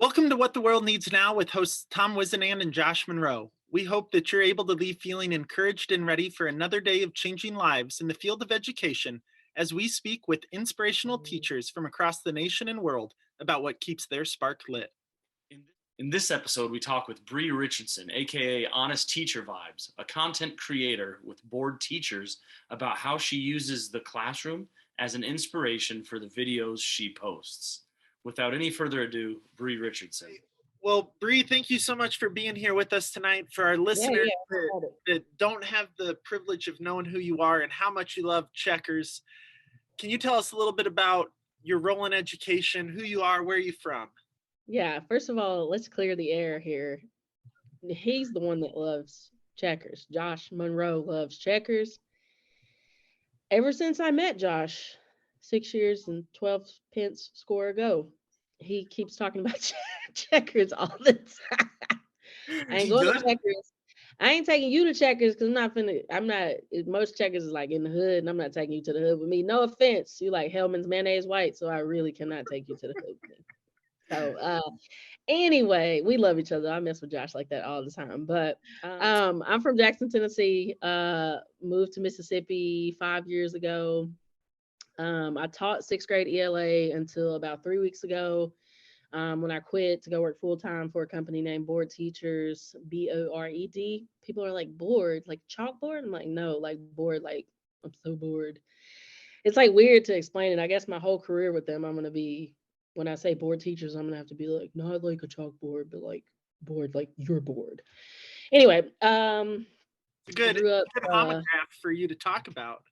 Welcome to What the World Needs Now with hosts Tom Whisinnand and Josh Monroe. We hope that you're able to leave feeling encouraged and ready for another day of changing lives in the field of education as we speak with inspirational teachers from across the nation and world about what keeps their spark lit. In this episode, we talk with Bri Richardson, aka Honest Teacher Vibes, a content creator with bored teachers, about how she uses the classroom as an inspiration for the videos she posts. Without any further ado, Bri Richardson. Well, Bree, thank you so much for being here with us tonight. For our listeners that don't have the privilege of knowing who you are and how much you love checkers, can you tell us a little bit about your role in education, who you are, where are you from? Yeah, first of all, let's clear the air here. He's the one that loves checkers. Josh Monroe loves checkers. Ever since I met Josh 6 years and 12 pence score ago, he keeps talking about checkers all the time. I ain't going to checkers. I ain't taking you to checkers because most checkers is like in the hood and I'm not taking you to the hood with me. No offense. You like Hellman's mayonnaise white, so I really cannot take you to the hood with me. So anyway, we love each other. I mess with Josh like that all the time. But I'm from Jackson, Tennessee. Moved to Mississippi 5 years ago. I taught sixth grade ELA until about 3 weeks ago. When I quit to go work full time for a company named Board Teachers, BORED. People are like, bored, like chalkboard. I'm like, no, like bored, like I'm so bored. It's like weird to explain it. I guess my whole career with them, I'm gonna be, when I say board teachers, I'm gonna have to be like, not like a chalkboard, but like bored, like you're bored. Anyway, good homograph for you to talk about.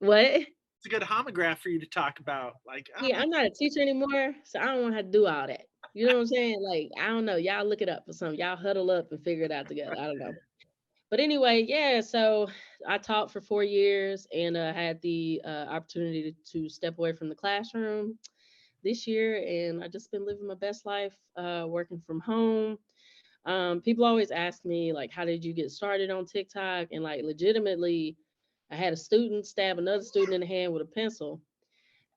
What? It's a good homograph for you to talk about. Like, yeah, I'm not a teacher anymore, so I don't want to have to do all that. You know what I'm saying? Like, I don't know. Y'all look it up or something. Y'all huddle up and figure it out together. I don't know. But anyway, yeah, so I taught for 4 years and had the opportunity to step away from the classroom this year, and I just been living my best life, working from home. People always ask me, like, how did you get started on TikTok? And like, legitimately, I had a student stab another student in the hand with a pencil.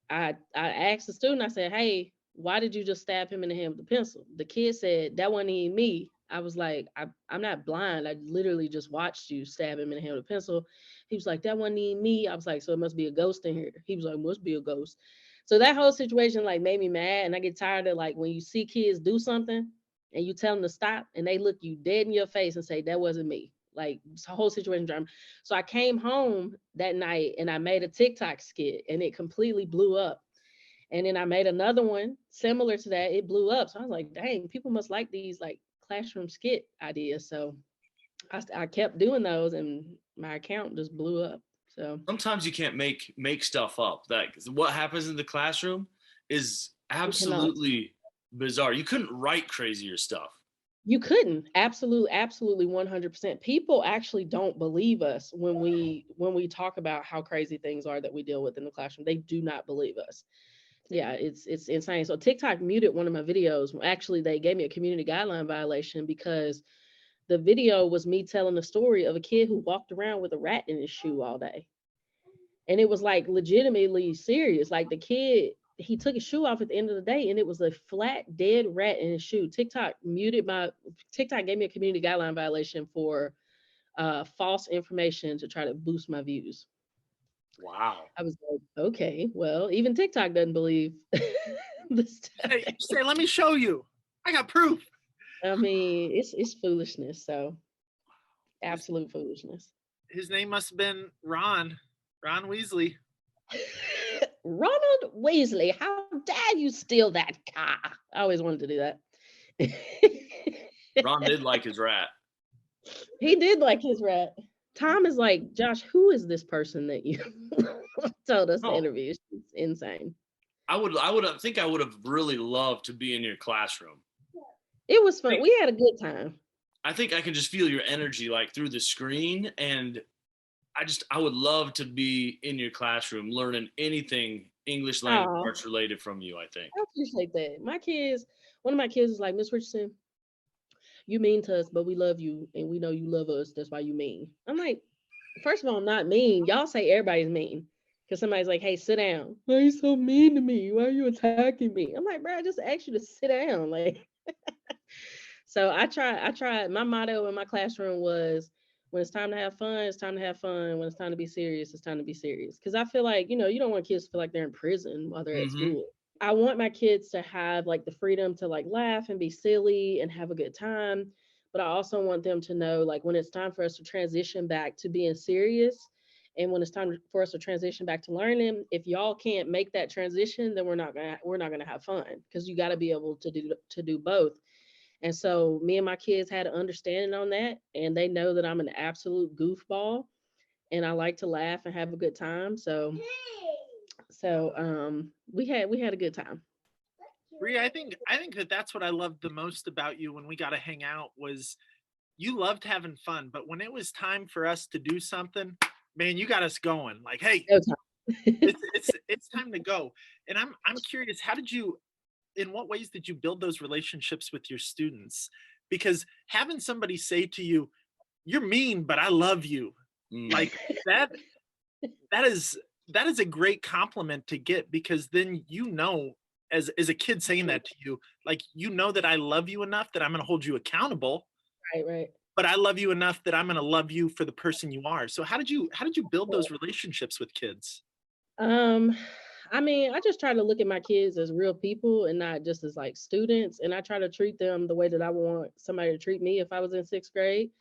I asked the student, I said, hey, why did you just stab him in the hand with a pencil? The kid said, that wasn't even me. I was like, I'm not blind. I literally just watched you stab him in the hand with a pencil. He was like, that wasn't even me. I was like, so it must be a ghost in here. He was like, must be a ghost. So that whole situation like made me mad. And I get tired of like when you see kids do something and you tell them to stop and they look you dead in your face and say, that wasn't me. Like this whole situation drama. So I came home that night and I made a TikTok skit and it completely blew up. And then I made another one similar to that. It blew up. So I was like, dang, people must like these like classroom skit ideas. So I kept doing those and my account just blew up. So sometimes you can't make stuff up. That what happens in the classroom is absolutely bizarre. You couldn't write crazier stuff. You couldn't. Absolutely 100%. People actually don't believe us when we talk about how crazy things are that we deal with in the classroom. They do not believe us. Yeah, it's insane. So TikTok muted one of my videos. Actually, they gave me a community guideline violation because the video was me telling the story of a kid who walked around with a rat in his shoe all day. And it was like legitimately serious. Like the kid, he took his shoe off at the end of the day and it was a flat dead rat in his shoe. TikTok gave me a community guideline violation for false information to try to boost my views. Wow. I was like, okay, well, even TikTok doesn't believe this stuff. Say, let me show you. I got proof. I mean, it's foolishness. So absolute foolishness. His name must have been Ron Weasley. Ronald Weasley, how dare you steal that car? I always wanted to do that. Ron did like his rat. He did like his rat. Tom is like, Josh, who is this person that you told us to interview? It's insane. I would think I would have really loved to be in your classroom. It was fun. We had a good time. I think I can just feel your energy like through the screen, and I would love to be in your classroom learning anything English language arts related from you, I think. I appreciate that. One of my kids is like, Miss Richardson, you mean to us, but we love you and we know you love us. That's why you mean. I'm like, first of all, I'm not mean. Y'all say everybody's mean. Because somebody's like, hey, sit down. Why are you so mean to me? Why are you attacking me? I'm like, bro, I just asked you to sit down. Like, So my motto in my classroom was, when it's time to have fun, it's time to have fun. When it's time to be serious, it's time to be serious. Because I feel like, you don't want kids to feel like they're in prison while they're at Mm-hmm. school. I want my kids to have like the freedom to like laugh and be silly and have a good time. But I also want them to know, like, when it's time for us to transition back to being serious, and when it's time for us to transition back to learning, if y'all can't make that transition, then we're not gonna have fun, because you got to be able to do both. And so me and my kids had an understanding on that, and they know that I'm an absolute goofball and I like to laugh and have a good time. So we had a good time. Bree, I think that that's what I loved the most about you when we got to hang out was you loved having fun, but when it was time for us to do something, man, you got us going. Like, hey, No time. it's time to go. And I'm curious, in what ways did you build those relationships with your students? Because having somebody say to you, "You're mean, but I love you," like that that is that is a great compliment to get, because then as a kid saying that to you, like, that I love you enough that I'm going to hold you accountable, Right, right. but I love you enough that I'm going to love you for the person you are. So how did you build those relationships with kids? Um, I mean, I just try to look at my kids as real people and not just as like students. And I try to treat them the way that I want somebody to treat me if I was in sixth grade.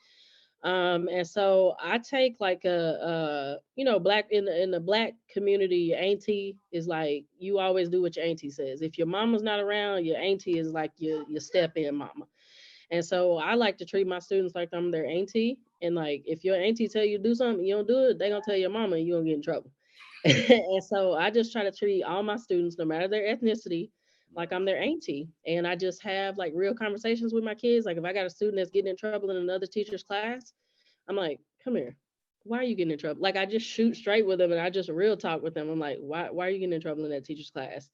And so I take like black in the black community, auntie is like, you always do what your auntie says. If your mama's not around, your auntie is like your step in mama. And so I like to treat my students like I'm their auntie. And like, if your auntie tell you to do something, you don't do it, they gonna tell your mama and you gonna get in trouble. And so I just try to treat all my students, no matter their ethnicity, like I'm their auntie. And I just have like real conversations with my kids. Like if I got a student that's getting in trouble in another teacher's class, I'm like, come here. Why are you getting in trouble? Like I just shoot straight with them and I just real talk with them. I'm like, why are you getting in trouble in that teacher's class?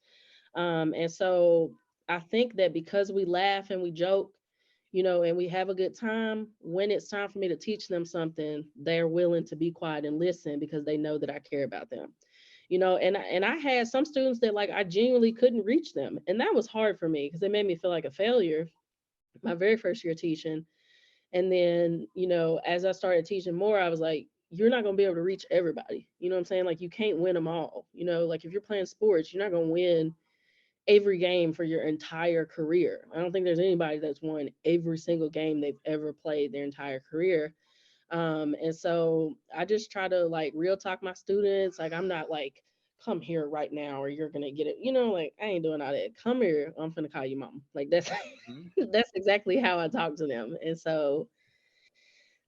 And so I think that because we laugh and we joke, and we have a good time, when it's time for me to teach them something, they're willing to be quiet and listen because they know that I care about them. And I had some students that like I genuinely couldn't reach them. And that was hard for me because it made me feel like a failure my very first year teaching. And then, as I started teaching more, I was like, you're not going to be able to reach everybody. You know what I'm saying? Like, you can't win them all. Like if you're playing sports, you're not going to win every game for your entire career. I don't think there's anybody that's won every single game they've ever played their entire career. And so I just try to like real talk my students. Like, I'm not like, come here right now or you're gonna get it. Like I ain't doing all that. Come here, I'm gonna call you mom. Like that's Mhm. that's exactly how I talk to them. And so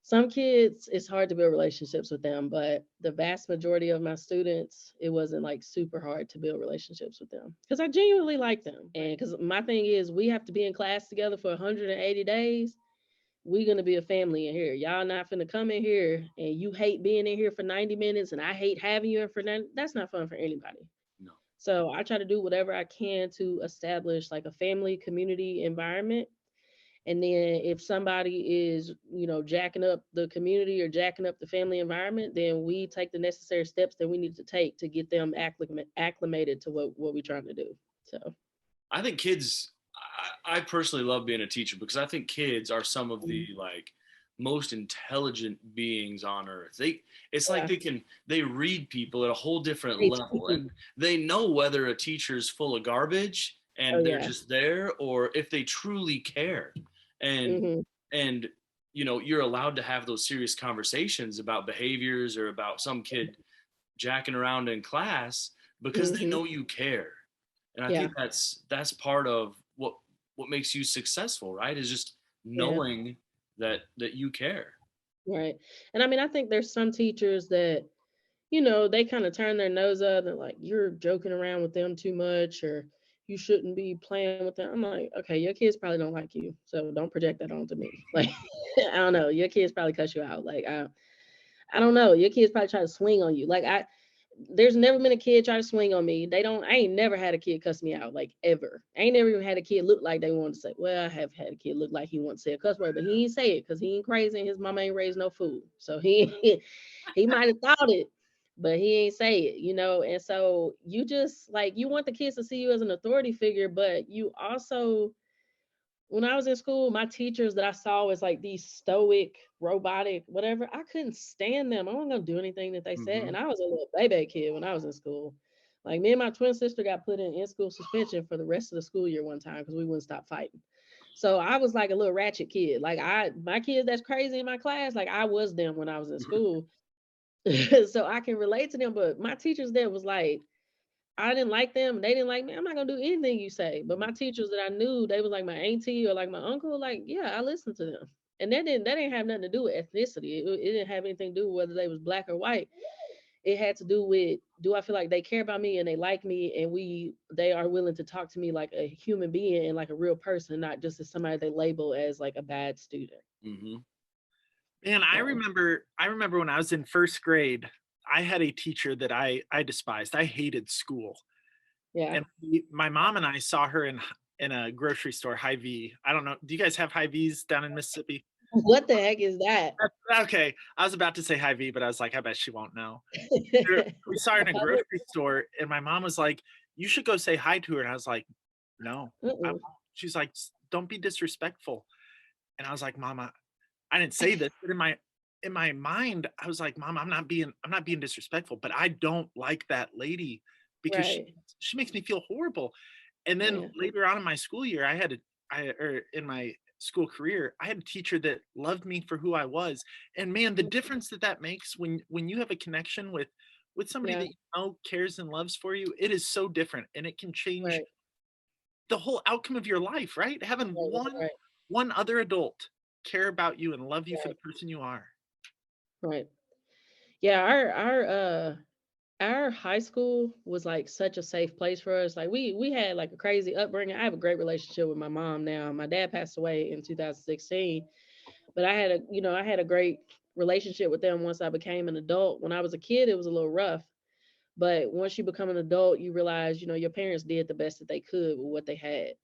some kids, it's hard to build relationships with them, but the vast majority of my students, it wasn't like super hard to build relationships with them because I genuinely like them. And because my thing is, we have to be in class together for 180 days. We're going to be a family in here. Y'all not finna come in here and you hate being in here for 90 minutes and I hate having you in for 90. That's not fun for anybody. No. So I try to do whatever I can to establish like a family community environment. And then if somebody is, jacking up the community or jacking up the family environment, then we take the necessary steps that we need to take to get them acclimated to what we're trying to do. So, I think kids. I personally love being a teacher because I think kids are some of the like most intelligent beings on earth. It's like yeah, they read people at a whole different they level, too. and they know whether a teacher's full of garbage Oh and they're yeah. just there, or if they truly care. And Hmm. and you're allowed to have those serious conversations about behaviors or about some kid jacking around in class because they Hmm. know you care. And I Yeah. think that's part of what makes you successful, right? Is just Yeah. knowing that you care. Right. And I mean, I think there's some teachers that, they kind of turn their nose up and like, you're joking around with them too much or you shouldn't be playing with them. I'm like, okay, your kids probably don't like you. So don't project that onto me. Like, I don't know. Your kids probably cuss you out. Like, I don't know. Your kids probably try to swing on you. Like, there's never been a kid try to swing on me. I ain't never had a kid cuss me out, like ever. I ain't never even had a kid look like they wanted to say, well, I have had a kid look like he wanted to say a cuss word, but he ain't say it because he ain't crazy and his mama ain't raised no fool. So he might have thought it, but he ain't say it. And so you just like, you want the kids to see you as an authority figure, but you also when I was in school, my teachers that I saw as like these stoic, robotic, whatever, I couldn't stand them. I wasn't gonna do anything that they said. Mm-hmm. And I was a little baby kid when I was in school. Like me and my twin sister got put in school suspension for the rest of the school year one time because we wouldn't stop fighting. So I was like a little ratchet kid. Like my kids that's crazy in my class, like I was them when I was in school. So I can relate to them. But my teachers there was like, I didn't like them. They didn't like me. I'm not gonna do anything you say. But my teachers that I knew, they was like my auntie or like my uncle. Like, yeah, I listened to them. And that didn't have nothing to do with ethnicity. It didn't have anything to do with whether they was black or white. It had to do with, do I feel like they care about me and they like me and they are willing to talk to me like a human being and like a real person, not just as somebody they label as like a bad student. Mm-hmm. Man, I So remember I remember when I was in first grade, I had a teacher that I despised. I hated school. yeah. And my mom and I saw her in a grocery store, Hy-Vee. I don't know. Do you guys have Hy-Vees down in Mississippi? What the heck is that? Okay. I was about to say Hy-Vee, but I was like, I bet she won't know. We saw her A in a public? grocery store, and my mom was like, "You should go say hi to her." And I was like, "No, I Mm-mm. won't." She's like, "Don't be disrespectful." And I was like, "Mama, I didn't say this, but in my mind, I was like, Mom, I'm not being disrespectful, but I don't like that lady because Right. she makes me feel horrible." And then Yeah. later on in my school year, or in my school career, I had a teacher that loved me for who I was. And man, the difference that that makes when you have a connection with somebody Yeah. that you know cares and loves for you, it is so different, and it can change Right. the whole outcome of your life, right? Having Right. Right. one other adult care about you and love you for Right. the person you are. Right. Yeah, our high school was like such a safe place for us. Like we had like a crazy upbringing. I have a great relationship with my mom now. My dad passed away in 2016, but I had a great relationship with them once I became an adult. When I was a kid, it was a little rough, but once you become an adult, you realize, your parents did the best that they could with what they had.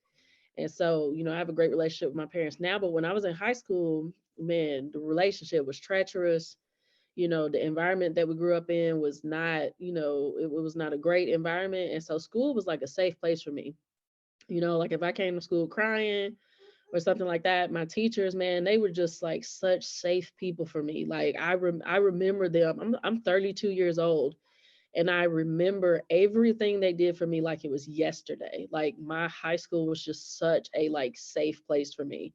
And so, I have a great relationship with my parents now, but when I was in high school, man, the relationship was treacherous. The environment that we grew up in was not, it was not a great environment. And so school was like a safe place for me. Like if I came to school crying or something like that, my teachers, man, they were just like such safe people for me. Like I remember them. I'm 32 years old and I remember everything they did for me like it was yesterday. Like my high school was just such a like safe place for me.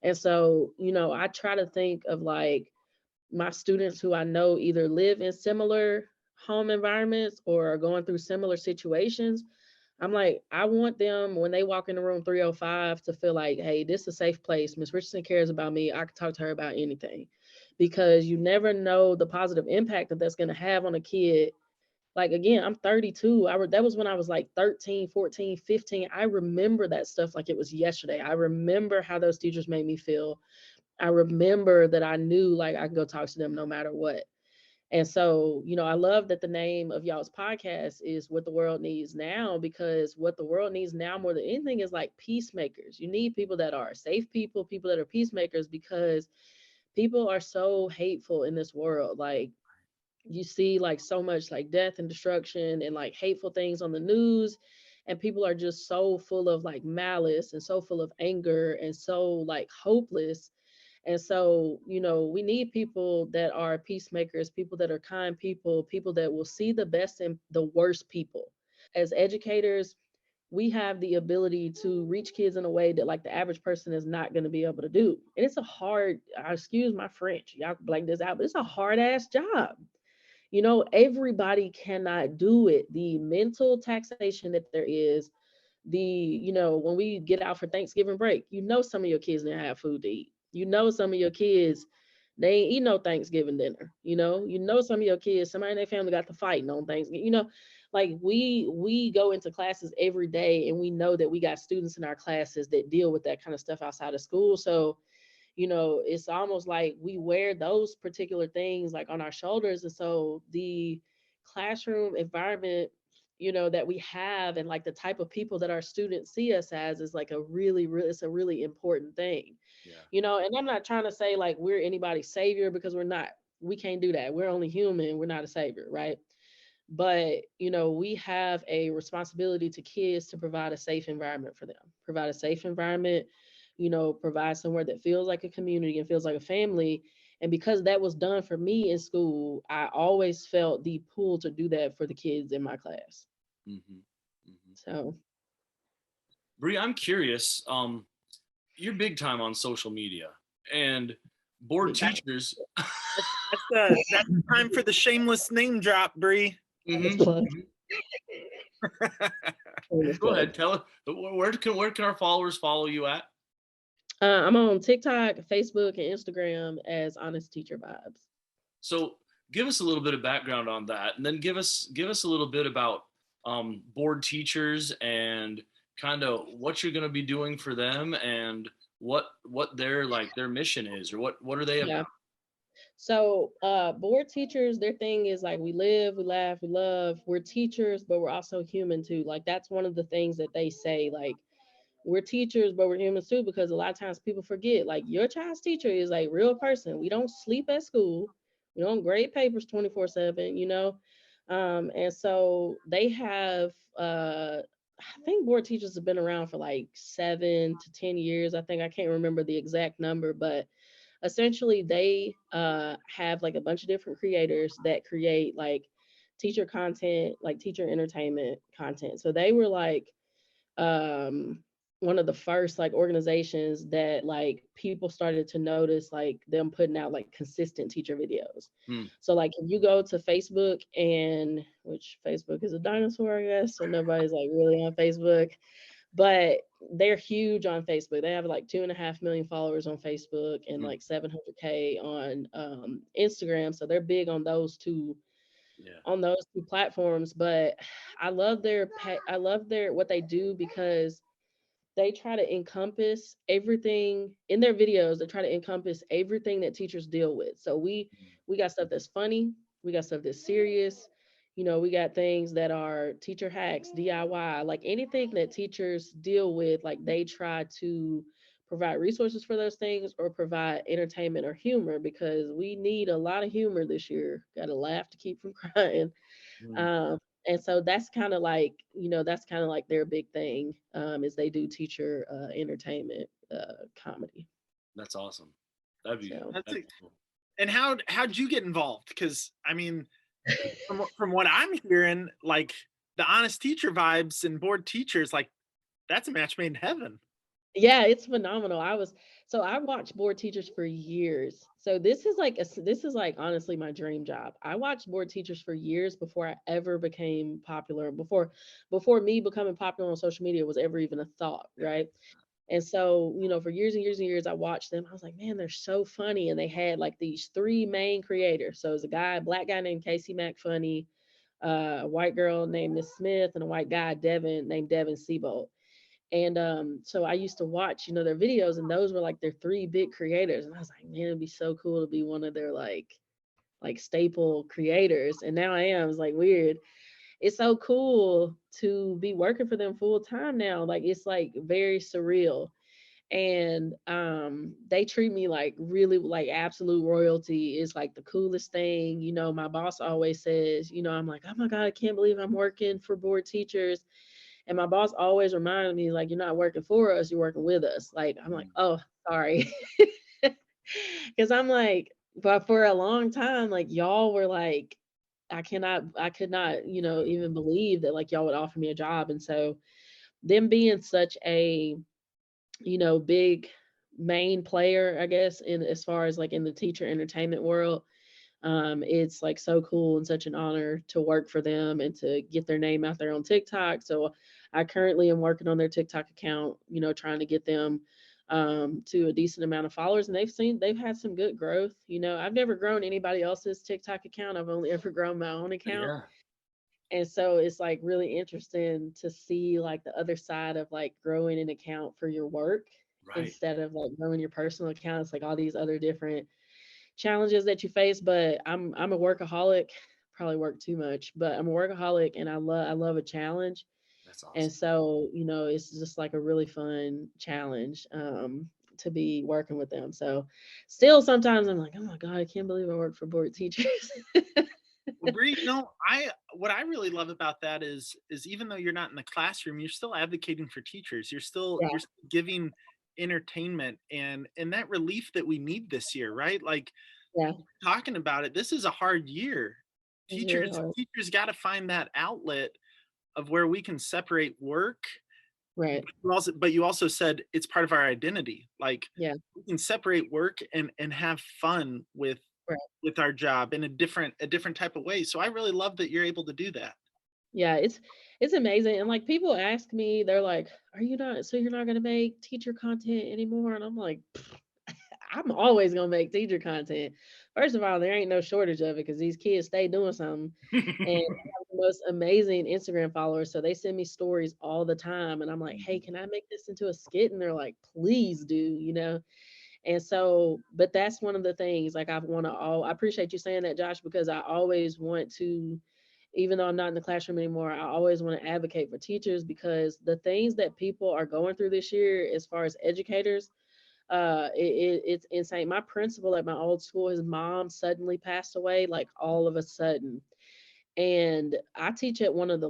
And so, I try to think of like my students who I know either live in similar home environments or are going through similar situations. I'm like, I want them when they walk in the room 305 to feel like, hey, this is a safe place. Miss Richardson cares about me. I can talk to her about anything. Because you never know the positive impact that that's going to have on a kid. Like, again, I'm 32. That was when I was like 13, 14, 15. I remember that stuff like it was yesterday. I remember how those teachers made me feel. I remember that I knew like I could go talk to them no matter what. And so, I love that the name of y'all's podcast is What the World Needs Now, because what the world needs now more than anything is like peacemakers. You need people that are safe people that are peacemakers, because people are so hateful in this world. Like you see like so much like death and destruction and like hateful things on the news, and people are just so full of like malice and so full of anger and so like hopeless. And so, we need people that are peacemakers, people that are kind people that will see the best in the worst people. As educators, we have the ability to reach kids in a way that like the average person is not going to be able to do. And it's a hard, excuse my French, y'all can blank this out, but it's a hard ass job. Everybody cannot do it. The mental taxation that there is, when we get out for Thanksgiving break, some of your kids didn't have food to eat. Some of your kids, they ain't eat no Thanksgiving dinner. Some of your kids, somebody in their family got to fighting on Thanksgiving. Like we go into classes every day and we know that we got students in our classes that deal with that kind of stuff outside of school. So it's almost like we wear those particular things like on our shoulders. And so the classroom environment, that we have and like the type of people that our students see us as is like it's a really important thing. Yeah. And I'm not trying to say like we're anybody's savior, because we're not. We can't do that. We're only human. We're not a savior, right? But we have a responsibility to kids to provide a safe environment for them, provide a safe environment, provide somewhere that feels like a community and feels like a family. And because that was done for me in school, I always felt the pull to do that for the kids in my class. Mm-hmm. Mm-hmm. So, Bree, I'm curious. You're big time on social media and board teachers. That's the time for the shameless name drop, Bree. Mm-hmm. Go ahead, tell us where can our followers follow you at? I'm on TikTok, Facebook, and Instagram as Honest Teacher Vibes. So give us a little bit of background on that, and then give us a little bit about board teachers and kind of what you're going to be doing for them and what their mission is, or what are they about? So board teachers, their thing is like, we live, we laugh, we love. We're teachers, but we're also human too. Like, that's one of the things that they say, like, we're teachers, but we're humans too, because a lot of times people forget, like, your child's teacher is a real person. We don't sleep at school. We don't grade papers 24/7, and so they have I think board teachers have been around for like 7 to 10 years. I think, I can't remember the exact number, but essentially they have like a bunch of different creators that create like teacher content, like teacher entertainment content. So they were like um one of the first like organizations that like people started to notice like them putting out like consistent teacher videos. So like, if you go to Facebook, and which Facebook is a dinosaur, I guess, so nobody's like really on Facebook, but they're huge on Facebook. They have like 2.5 million followers on Facebook and like 700K on Instagram. So they're big on those two, platforms. But I love their what they do, because they try to encompass everything in their videos. They try to encompass everything that teachers deal with. So we got stuff that's funny, we got stuff that's serious, we got things that are teacher hacks, DIY, like anything that teachers deal with, like they try to provide resources for those things or provide entertainment or humor, because we need a lot of humor this year. Got to laugh to keep from crying. Um, and so that's kind of like, their big thing, is they do teacher entertainment comedy. That's awesome. That'd be, So that'd be cool. And how'd you get involved? Because I mean, from what I'm hearing, like the Honest Teacher Vibes and board teachers, like that's a match made in heaven. yeah, it's phenomenal. I watched board teachers for years. So this is like honestly my dream job. I watched board teachers for years before I ever became popular, before me becoming popular on social media was ever even a thought, right? And so, for years and years and years, I watched them. I was like, man, they're so funny. And they had like these three main creators. So it was a black guy named Casey McFunny, a white girl named Miss Smith, and a white guy, named Devin Siebold. And so I used to watch, their videos, and those were like their three big creators. And I was like, man, it'd be so cool to be one of their like staple creators. And now I am. It's like weird. It's so cool to be working for them full time now. Like, it's like very surreal. And they treat me like really like absolute royalty. Is like the coolest thing. My boss always says, I'm like, oh my God, I can't believe I'm working for board teachers. And my boss always reminded me, like, you're not working for us, you're working with us. Like, I'm like, oh, sorry. Because I'm like, but for a long time, like, y'all were like, I could not, even believe that like y'all would offer me a job. And so them being such a, big main player, I guess, in as far as like in the teacher entertainment world, it's like so cool and such an honor to work for them and to get their name out there on TikTok. So I currently am working on their TikTok account, trying to get them to a decent amount of followers. And they've had some good growth. I've never grown anybody else's TikTok account. I've only ever grown my own account. Yeah. And so it's like really interesting to see like the other side of like growing an account for your work, Right. instead of like growing your personal accounts, like all these other different challenges that you face. But I'm a workaholic, probably work too much, but I'm a workaholic, and I love a challenge. That's awesome. And so, it's just like a really fun challenge to be working with them. So still sometimes I'm like, oh my God, I can't believe I work for board teachers. Well, Bree, what I really love about that is even though you're not in the classroom, you're still advocating for teachers. You're still giving entertainment and that relief that we need this year, right? Like Yeah, talking about it, this is a hard year. it's very Teachers hard. teachers got to find that outlet of where we can separate work. Right. But you also said it's part of our identity. Like Yeah. we can separate work and have fun Right. with our job in a different type of way. So I really love that you're able to do that. Yeah, it's amazing. And like people ask me, they're like, "Are you not so you're not gonna make teacher content anymore?" And I'm like, I'm always gonna make teacher content. First of all, there ain't no shortage of it because these kids stay doing something. And I have the most amazing Instagram followers. So they send me stories all the time. And I'm like, hey, can I make this into a skit? And they're like, please do, you know? And so, but that's one of the things like I appreciate you saying that, Josh, because I always want to, even though I'm not in the classroom anymore, I always want to advocate for teachers because the things that people are going through this year, as far as educators, it's insane. My principal at my old school, his mom suddenly passed away, like all of a sudden. And I taught at one of the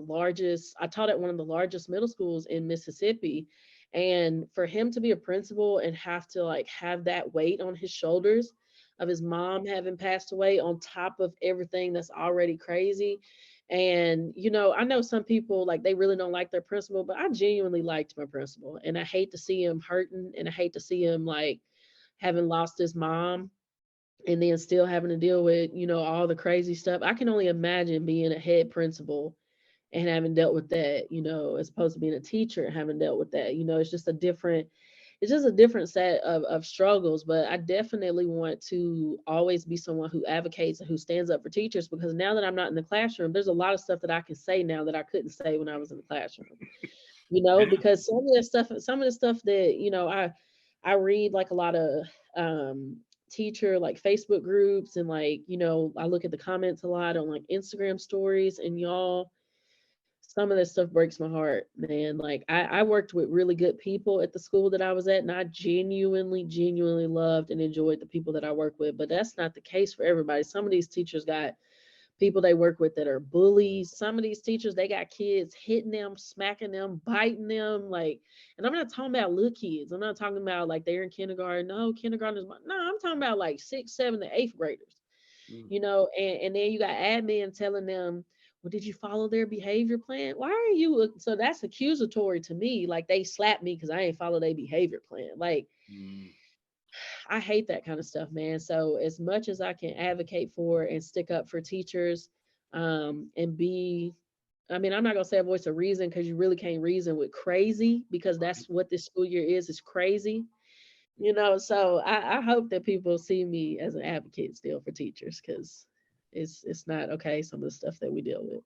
largest middle schools in Mississippi. And for him to be a principal and have to like have that weight on his shoulders of his mom having passed away on top of everything that's already crazy. And, I know some people like they really don't like their principal, but I genuinely liked my principal. And I hate to see him hurting and I hate to see him like having lost his mom and then still having to deal with, all the crazy stuff. I can only imagine being a head principal and having dealt with that, as opposed to being a teacher and having dealt with that. It's just a different set of struggles. But I definitely want to always be someone who advocates and who stands up for teachers because now that I'm not in the classroom, there's a lot of stuff that I can say now that I couldn't say when I was in the classroom. Yeah. Because some of the stuff that, I read like a lot of teacher like Facebook groups and like, I look at the comments a lot on like Instagram stories and y'all, some of this stuff breaks my heart, man. Like I worked with really good people at the school that I was at, and I genuinely loved and enjoyed the people that I work with. But that's not the case for everybody. Some of these teachers got people they work with that are bullies. Some of these teachers, they got kids hitting them, smacking them, biting them. Like, and I'm not talking about little kids. I'm not talking about like they're in kindergarten. No, kindergarten is no, I'm talking about like sixth, seventh, and eighth graders. Mm. And then you got admin telling them, well, did you follow their behavior plan? Why are you so that's accusatory to me? Like they slapped me because I ain't follow their behavior plan. Like Mm. I hate that kind of stuff, man. So as much as I can advocate for and stick up for teachers, and be, I mean, I'm not gonna say a voice of reason because you really can't reason with crazy because that's what this school year is crazy. So I hope that people see me as an advocate still for teachers because it's not okay some of the stuff that we deal with.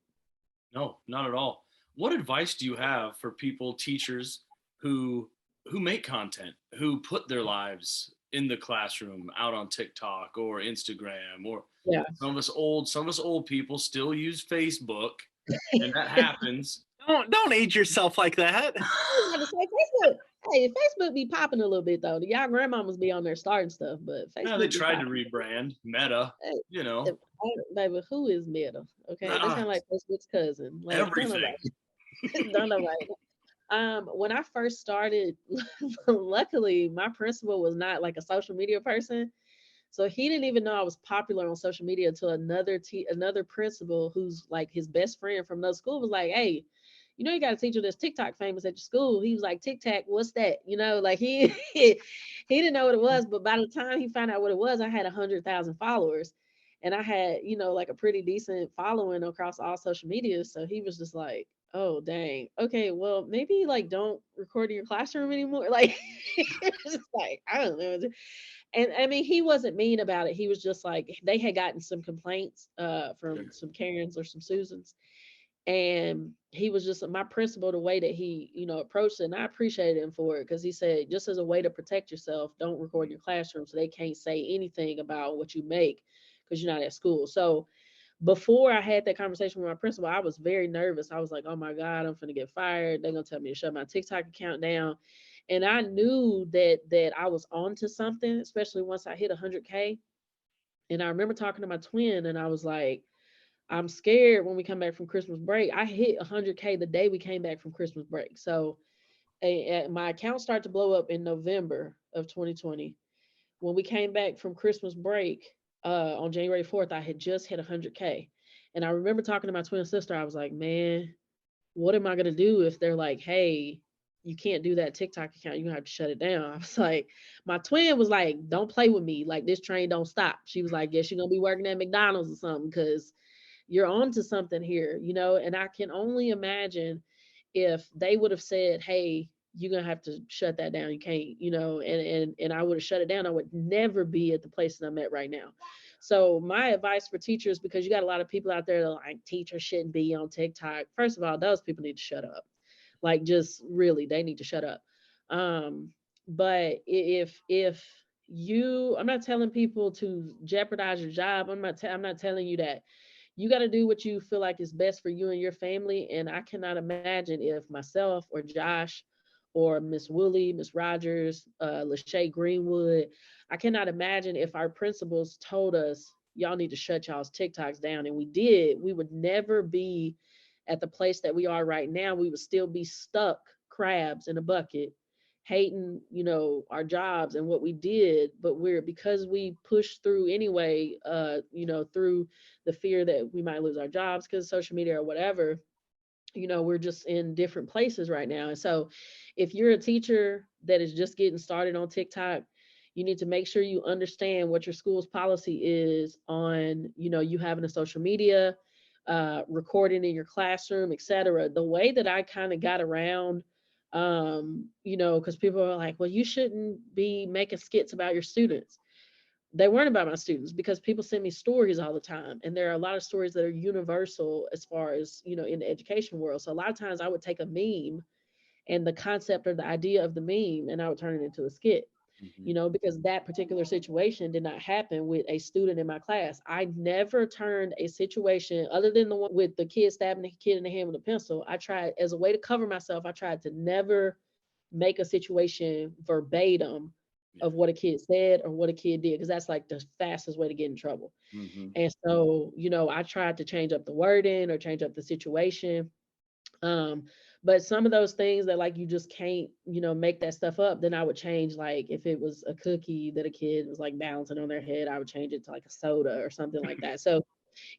No, not at all. What advice do you have for people, teachers who make content, who put their lives in the classroom out on TikTok or Instagram, or Yeah. some of us old people still use Facebook, and that happens. Don't age yourself like that. I was about to say Facebook. Hey, Facebook be popping a little bit though. The y'all grandmamas be on there starting stuff, but Yeah, they Facebook be tried to popping. rebrand Meta, Hey, you know, baby, who is Meta? Okay, they uh, sound like Facebook's cousin. Like, don't everything. nobody, don't nobody. When I first started, luckily my principal was not like a social media person, so he didn't even know I was popular on social media until another principal who's like his best friend from another school was like, "Hey, you got a teacher that's TikTok famous at your school." He was like, "TikTok, what's that?" Like he didn't know what it was, but by the time he found out what it was, I had 100,000 followers, and I had like a pretty decent following across all social media. So he was just like, "Oh dang, okay, well maybe like don't record in your classroom anymore." Like it was just like I don't know. And I mean, he wasn't mean about it. He was just like they had gotten some complaints Sure. from some Karens or some Susans, and he was just my principal the way that he approached it, and I appreciated him for it because he said just as a way to protect yourself, don't record in your classroom so they can't say anything about what you make because you're not at school. So before I had that conversation with my principal, I was very nervous. I was like, oh my God, I'm gonna get fired. They're gonna tell me to shut my TikTok account down. And I knew that I was on to something, especially once I hit 100K. And I remember talking to my twin, and I was like, I'm scared when we come back from Christmas break. I hit 100K the day we came back from Christmas break. So My account started to blow up in November of 2020. When we came back from Christmas break, on January 4th, I had just hit 100K. And I remember talking to my twin sister. I was like, man, what am I going to do if they're like, hey, you can't do that TikTok account. You're going to have to shut it down. I was like, my twin was like, don't play with me. Like, this train don't stop. She was like, guess you're going to be working at McDonald's or something because you're on to something here, you know? And I can only imagine if they would have said, hey, you're gonna have to shut that down. You can't, you know, and I would have shut it down. I would never be at the place that I'm at right now. So my advice for teachers, because you got a lot of people out there that are like teachers shouldn't be on TikTok. First of all, those people need to shut up. Like just really, they need to shut up. Um, but if you, I'm not telling people to jeopardize your job. I'm not telling you that. You got to do what you feel like is best for you and your family. And I cannot imagine if myself or Josh or Miss Woolley, Miss Rogers, Lachey Greenwood, I cannot imagine if our principals told us, y'all need to shut y'all's TikToks down. And we did, we would never be at the place that we are right now. We would still be stuck crabs in a bucket hating, you know, our jobs and what we did, but we're because we pushed through anyway, you know, through the fear that we might lose our jobs because of social media or whatever, you know, we're just in different places right now. And so if you're a teacher that is just getting started on TikTok, you need to make sure you understand what your school's policy is on, you know, you having a social media, recording in your classroom, etc. The way that I kind of got around, you know, because people are like, well, you shouldn't be making skits about your students. They weren't about my students because people send me stories all the time, and there are a lot of stories that are universal as far as, you know, in the education world. So a lot of times I would take a meme and the concept or the idea of the meme and I would turn it into a skit, Mhm. you know, because that particular situation did not happen with a student in my class. I never turned a situation other than the one with the kid stabbing the kid in the hand with a pencil. I tried as a way to cover myself. I tried to never make a situation verbatim Yeah. of what a kid said or what a kid did, because that's like the fastest way to get in trouble. Mhm. And so, you know, I tried to change up the wording or change up the situation. Um, but some of those things that like you just can't, you know, make that stuff up, then I would change, like if it was a cookie that a kid was like balancing on their head, I would change it to like a soda or something like that. So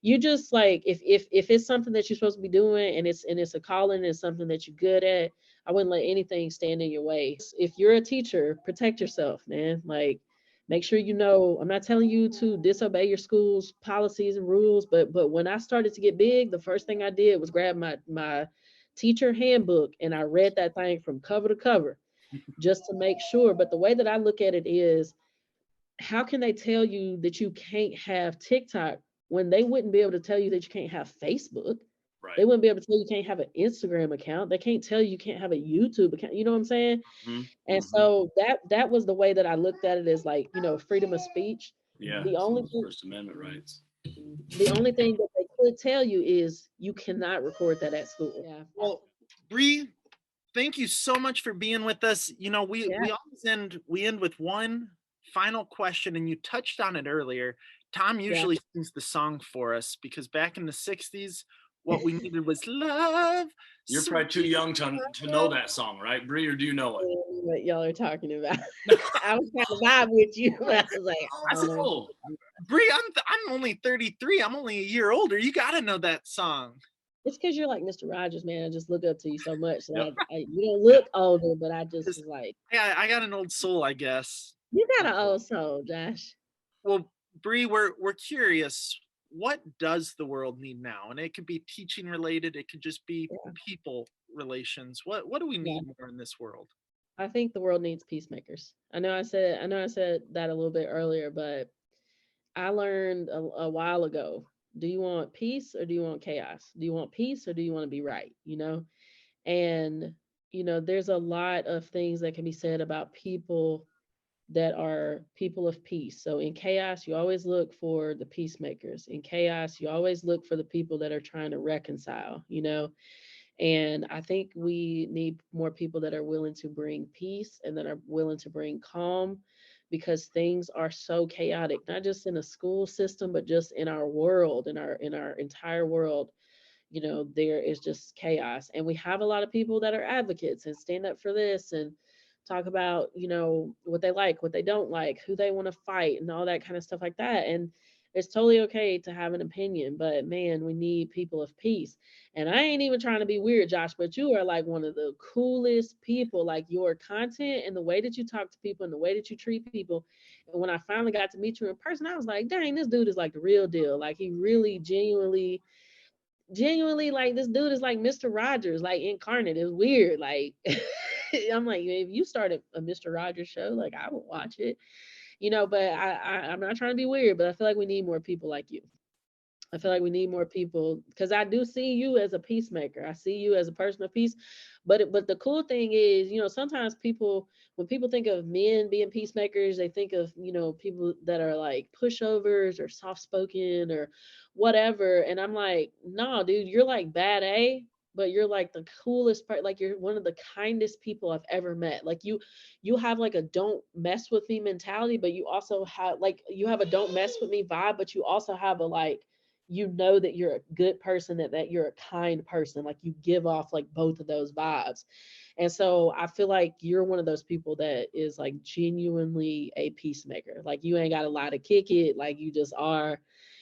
you just like if it's something that you're supposed to be doing and it's a calling and it's something that you're good at, I wouldn't let anything stand in your way. If you're a teacher, protect yourself, man. Like make sure you know, I'm not telling you to disobey your school's policies and rules, but when I started to get big, the first thing I did was grab my teacher handbook and I read that thing from cover to cover just to make sure. But the way that I look at it is, how can they tell you that you can't have TikTok when they wouldn't be able to tell you that you can't have Facebook? Right. They wouldn't be able to tell you can't have an Instagram account. They can't tell you can't have a YouTube account. You know what I'm saying? Mhm. And Mhm. so that was the way that I looked at it, as like, you know, freedom of speech. Yeah. The only thing, First Amendment rights. the only thing that they could tell you is you cannot record that at school. Yeah. Well, Bree, thank you so much for being with us. You know, Yeah. we always end with one final question, and you touched on it earlier. Tom Yeah. usually sings the song for us because back in the '60s, what we needed was love. You're probably too Sweet young to know that song, right, Bree, or do you know it? What y'all are talking about. I was trying to vibe with you, but I was like, I I don't said, know. Oh, Bree, I'm only 33. I'm only a year older. You got to know that song. It's because you're like Mr. Rogers, man. I just look up to you so much. So yep. you don't Yep. look older, but I just 'Cause was like, I got an old soul, I guess. you got an old soul, Josh. Well, Bree, we're curious. What does the world need now? And it could be teaching related. It could just be Yeah, people relations. What do we yeah. need more in this world? I think the world needs peacemakers. I know I said that a little bit earlier, but I learned a while ago. Do you want peace or do you want chaos? Do you want peace or do you want to be right? You know, and you know, there's a lot of things that can be said about people that are people of peace. So in chaos, you always look for the peacemakers. In chaos, you always look for the people that are trying to reconcile, you know. And I think we need more people that are willing to bring peace and that are willing to bring calm, because things are so chaotic, not just in a school system, but just in our world, in our entire world. there is just chaos. And we have a lot of people that are advocates and stand up for this and talk about, what they like, what they don't like, who they want to fight, and all that kind of stuff like that. And it's totally okay to have an opinion, but man, we need people of peace. And I ain't even trying to be weird, Josh, but you are like one of the coolest people. Like your content and the way that you talk to people and the way that you treat people. And when I finally got to meet you in person, I was like, dang, this dude is like the real deal. Like he really genuinely, like this dude is like Mr. Rogers, like incarnate. It's weird. Like I'm like, if you started a Mr. Rogers show, like I would watch it, but I'm not trying to be weird, but I feel like we need more people like you. I feel like we need more people because I do see you as a peacemaker. I see you as a person of peace. But the cool thing is, sometimes when people think of men being peacemakers, they think of, people that are like pushovers or soft spoken or whatever. And I'm like, no, dude, you're like bad A, but you're like the coolest part. Like you're one of the kindest people I've ever met. Like you have like a don't mess with me mentality, but you also have like you have a don't mess with me vibe, but you also have a like that you're a good person, that you're a kind person, like you give off like both of those vibes. And so I feel like you're one of those people that is like genuinely a peacemaker. Like you ain't got a lot to kick it, like you just are,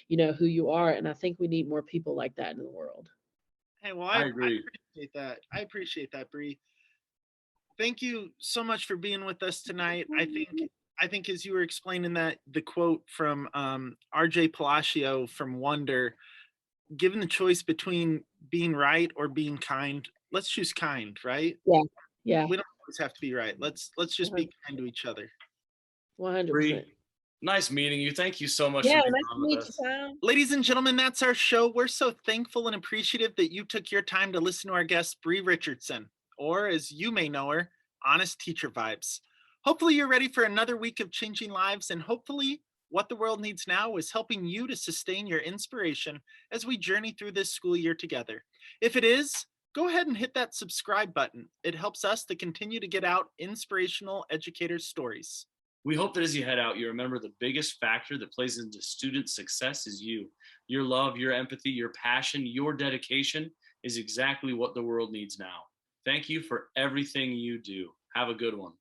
who you are. And I think we need more people like that in the world. Hey, well, I I agree. appreciate that. I appreciate that, Bree. Thank you so much for being with us tonight. I think as you were explaining that, the quote from RJ Palacio from Wonder, given the choice between being right or being kind, let's choose kind, right? Yeah. We don't always have to be right. Let's just be kind to each other. 100%. Bree, nice meeting you. Thank you so much Yeah, for being nice on to with meet us. you, Tom. Ladies and gentlemen, that's our show. We're so thankful and appreciative that you took your time to listen to our guest, Bree Richardson, or as you may know her, Honest Teacher Vibes. Hopefully you're ready for another week of changing lives, and hopefully what the world needs now is helping you to sustain your inspiration as we journey through this school year together. If it is, go ahead and hit that subscribe button. It helps us to continue to get out inspirational educators' stories. We hope that as you head out, you remember the biggest factor that plays into student success is you. Your love, your empathy, your passion, your dedication is exactly what the world needs now. Thank you for everything you do. Have a good one.